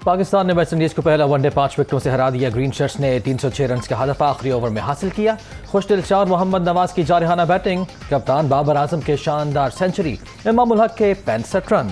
पाकिस्तान ने West Indies को पहला वनडे 5 विकेटों से हरा दिया। ग्रीन शर्ट्स ने 306 रन का हदफ आखिरी ओवर में हासिल किया। खुशदिल शाह मोहम्मद नवाज की जारहाना बैटिंग, कप्तान बाबर आजम के शानदार सेंचुरी, इमामुल हक के 65 run.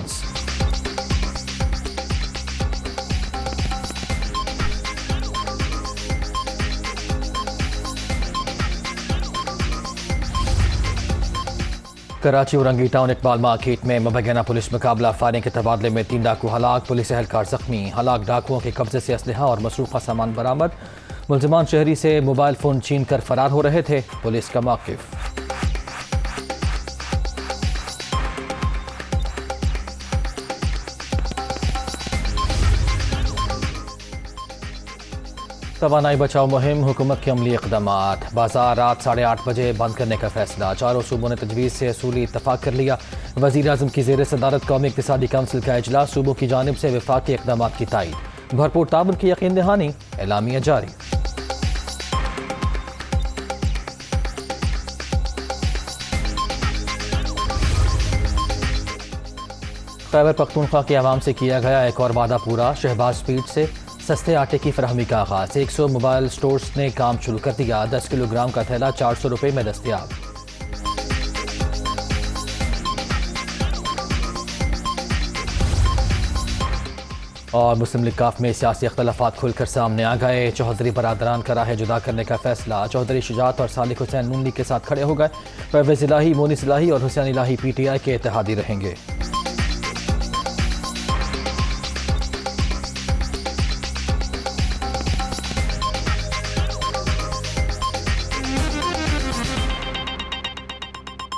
Karachi Orangi town Iqbal market में मुबैना पुलिस मुकाबला, फायरिंग के तबादले में 3 डाकू हलाक, पुलिस एहलकार जख्मी। हलाक डाकुओं के कब्जे से असलहा और मसरूफा सामान बरामद। मुलजमान शहरी से मोबाइल फोन छीन कर फरार हो रहे थे, पुलिस का मौक़िफ़। तवानाई बचाओ मुहिम, हुकूमत के अमली इक़दामात। बाजार रात 8:30 बजे बंद करने का फैसला, चारों सूबों ने तजवीज़ से असूली इत्तफाक कर लिया। वज़ीर आज़म की ज़ेर सदारत कौमी इक़्तिसादी काउंसिल का इजलास, सूबों की जानिब से वफाक़ी इक़दामात की तायीद, भरपूर ताबन की यकीन दहानी, एलामिया जारी। खैबर पख्तूनख्वा के अवाम से किया गया एक और वादा पूरा, शहबाज स्पीड से सस्ते आटे की फराहमी का आगाज़। 100 मोबाइल स्टोर्स ने काम शुरू कर दिया। 10 किलोग्राम का थैला 400 रुपये में दस्तयाब। और मुस्लिम लीग काफ में सियासी अख्तलाफात खुलकर सामने आ गए। चौधरी बरादरान का राह जुदा करने का फैसला, चौधरी शुजात और सालिक हुसैन नून लीग के सात खड़े हो गए। परवेज़ इलाही, मोनिस इलाही और हुसैन इलाही PTI के इत्तेहादी रहेंगे।